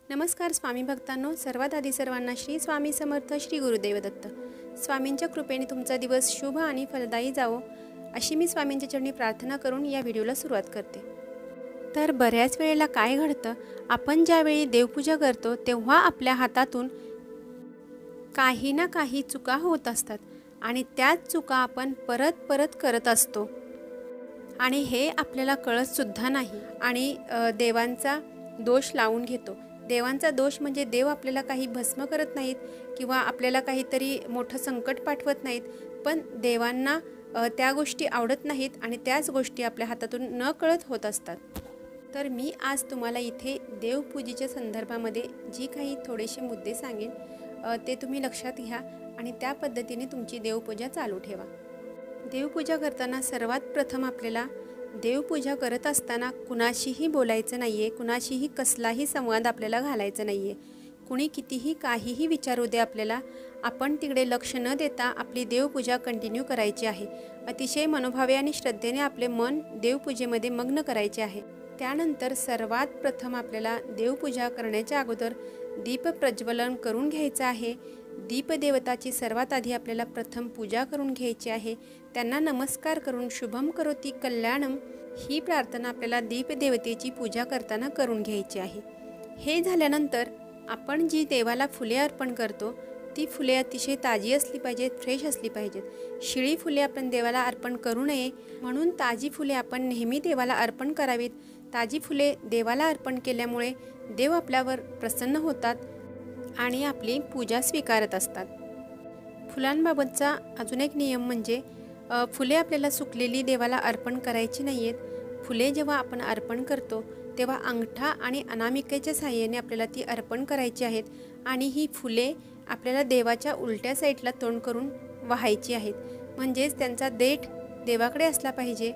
नमस्कार स्वामी भक्तांनो, सर्वात आधी सर्वांना श्री स्वामी समर्थ, श्री गुरुदेव दत्त. स्वामींच्या कृपेने तुमचा दिवस शुभ आणि फलदायी जावो अशी मी स्वामींच्या चरणी प्रार्थना करून या व्हिडिओला सुरुवात करते. तर बऱ्याच वेळेला काय घडतं, आपण ज्यावेळी देवपूजा करतो तेव्हा आपल्या हातातून काही ना काही चुका होत असतात आणि त्याच चुका आपण परत परत करत असतो आणि हे आपल्याला कळत सुद्धा नाही आणि देवांचा दोष लावून घेतो. देवांचा दोष म्हणजे देव आपल्याला काही भस्म करत नाहीत किंवा आपल्याला काहीतरी मोठं संकट पाठवत नाहीत, पण देवांना त्या गोष्टी आवडत नाहीत आणि त्याच गोष्टी आपल्या हातातून न कळत होत असतात. तर मी आज तुम्हाला इथे देवपूजेच्या संदर्भामध्ये जी काही थोडेसे मुद्दे सांगेन ते तुम्ही लक्षात घ्या आणि त्या पद्धतीने तुमची देवपूजा चालू ठेवा. देवपूजा करताना सर्वात प्रथम आपल्याला देवपूजा करत असताना कुणाशीही बोलायचं नाही आहे, कुणाशीही कसलाही संवाद आपल्याला घालायचा नाही आहे. कुणी कितीही काहीही विचारू दे आपल्याला, आपण तिकडे लक्ष न देता आपली देवपूजा कंटिन्यू करायची आहे. अतिशय मनोभावे आणि श्रद्धेने आपले मन देवपूजेमध्ये मग्न करायचे आहे. त्यानंतर सर्वात प्रथम आपल्याला देवपूजा करण्याच्या अगोदर दीप प्रज्वलन करून घ्यायचं आहे. दीपदेवताची सर्वात आधी आपल्याला प्रथम पूजा करून घ्यायची आहे. त्यांना नमस्कार करून शुभम करोती कल्याणम ही प्रार्थना आपल्याला दीपदेवतेची पूजा करताना करून घ्यायची आहे. हे झाल्यानंतर आपण जी देवाला फुले अर्पण करतो ती फुले अतिशय ताजी असली पाहिजेत, फ्रेश असली पाहिजेत. शिळी फुले आपण देवाला अर्पण करू नये, म्हणून ताजी फुले आपण नेहमी देवाला अर्पण करावीत. ताजी फुले देवाला अर्पण केल्यामुळे देव आपल्यावर प्रसन्न होतात आणि आपली पूजा स्वीकारत असतात. फुलांबाबतचा अजून एक नियम म्हणजे फुले आपल्याला सुकलेली देवाला अर्पण करायची नाही आहेत. फुले जेव्हा आपण अर्पण करतो तेव्हा अंगठा आणि अनामिकेच्या साहाय्याने आपल्याला ती अर्पण करायची आहेत आणि ही फुले आपल्याला देवाच्या उलट्या साईडला तोंड करून वाहायची आहेत. म्हणजेच त्यांचा देठ देवाकडे असला पाहिजे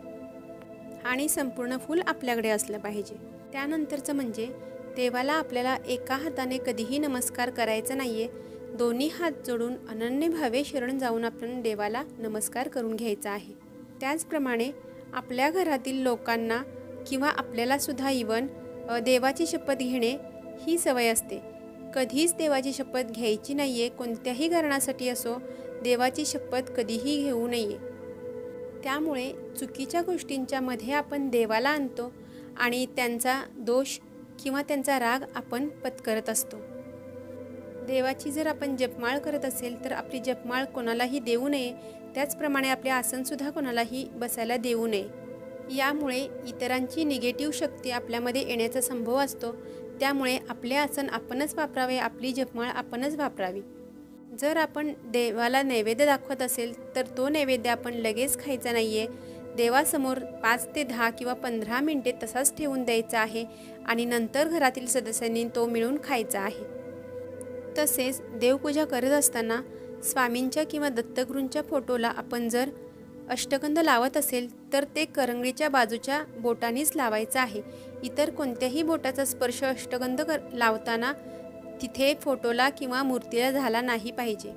आणि संपूर्ण फूल आपल्याकडे असलं पाहिजे. त्यानंतरचं म्हणजे देवाला आपल्याला एका हाताने कधीही नमस्कार करायचा नाही आहे. दोन्ही हात जोडून अनन्य भावे शरण जाऊन आपण देवाला नमस्कार करून घ्यायचा आहे. त्याचप्रमाणे आपल्या घरातील लोकांना किंवा आपल्याला सुद्धा इवन देवाची शपथ घेणे ही सवय असते. कधीच देवाची शपथ घ्यायची नाही आहे. कोणत्याही कारणासाठी असो देवाची शपथ कधीही घेऊ नये. त्यामुळे चुकीच्या गोष्टींच्या मध्ये आपण देवाला आणतो आणि त्यांचा दोष किंवा त्यांचा राग आपण पत्करत असतो. देवाची जर आपण जपमाळ करत असेल तर आपली जपमाळ कोणालाही देऊ नये. त्याचप्रमाणे आपले आसनसुद्धा कोणालाही बसायला देऊ नये. यामुळे इतरांची निगेटिव्ह शक्ती आपल्यामध्ये येण्याचा संभव असतो. त्यामुळे आपले आसन आपणच वापरावे, आपली जपमाळ आपणच वापरावी. जर आपण देवाला नैवेद्य दाखवत असेल तर तो नैवेद्य आपण लगेच खायचा नाही आहे. देवासमोर 5 ते 10 किंवा 15 मिनिटे तसाच ठेवून द्यायचा आहे आणि नंतर घरातील सदस्यांनी तो मिळून खायचा आहे. तसेच देवपूजा करत असताना स्वामींच्या किंवा दत्तगुरूंच्या फोटोला आपण जर अष्टगंध लावत असेल तर ते करंगळीच्या बाजूच्या बोटानेच लावायचं आहे. इतर कोणत्याही बोटाचा स्पर्श अष्टगंध लावताना तिथे फोटोला किंवा मूर्तीला झाला नाही पाहिजे.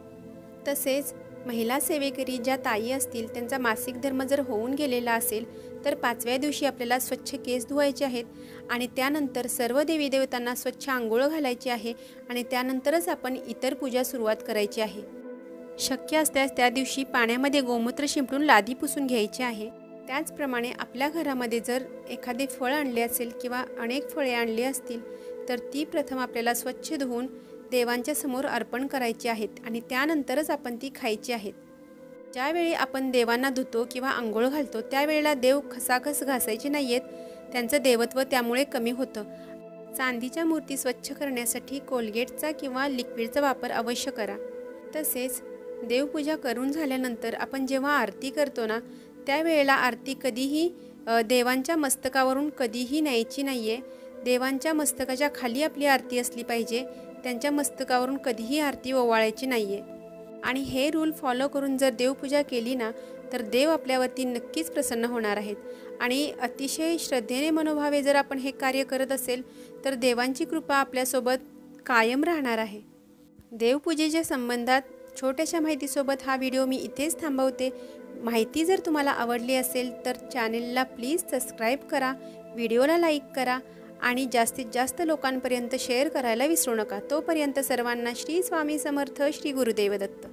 तसेच महिला सेवेकरी ज्या ताई असतील त्यांचा मासिक धर्म जर होऊन गेलेला असेल तर 5व्या दिवशी आपल्याला स्वच्छ केस धुवायचे आहेत आणि त्यानंतर सर्व देवी देवतांना स्वच्छ आंघोळ घालायची आहे आणि त्यानंतरच आपण इतर पूजा सुरुवात करायची आहे. शक्य असल्यास त्या दिवशी पाण्यामध्ये गोमूत्र शिंपडून लादी पुसून घ्यायची आहे. त्याचप्रमाणे आपल्या घरामध्ये जर एखादे फळ आणले असेल किंवा अनेक फळे आणली असतील तर ती प्रथम आपल्याला स्वच्छ धुवून देवांच्या समोर अर्पण करायची आहेत आणि त्यानंतरच आपण ती खायची आहेत. ज्यावेळी आपण देवांना धुतो किंवा आंघोळ घालतो त्यावेळेला देव खसाखस घासायचे नाही आहेत. त्यांचं देवत्व त्यामुळे कमी होतं. चांदीच्या मूर्ती स्वच्छ करण्यासाठी कोलगेटचा किंवा लिक्विडचा वापर अवश्य करा. तसेच देवपूजा करून झाल्यानंतर आपण जेव्हा आरती करतो ना त्यावेळेला आरती कधीही देवांच्या मस्तकावरून कधीही न्यायची नाही आहे. देवांच्या मस्तकाच्या खाली आपली आरती असली पाहिजे. त्यांच्या मस्तकावरून कधीही आरती ओवाळायची नाही आहे. आणि हे रूल फॉलो करून जर देवपूजा केली ना तर देव आपल्यावरती नक्कीच प्रसन्न होणार आहेत आणि अतिशय श्रद्धेने मनोभावे जर आपण हे कार्य करत असेल तर देवांची कृपा आपल्यासोबत कायम राहणार आहे. देवपूजेच्या संबंधात छोट्याशा माहितीसोबत हा व्हिडिओ मी इथेच थांबवते. माहिती जर तुम्हाला आवडली असेल तर चॅनेलला प्लीज सबस्क्राईब करा, व्हिडिओला लाईक करा आणि जास्तीत जास्त लोकांपर्यंत शेअर करायला विसरू नका. तोपर्यंत सर्वांना श्री स्वामी समर्थ, श्री गुरुदेव दत्त.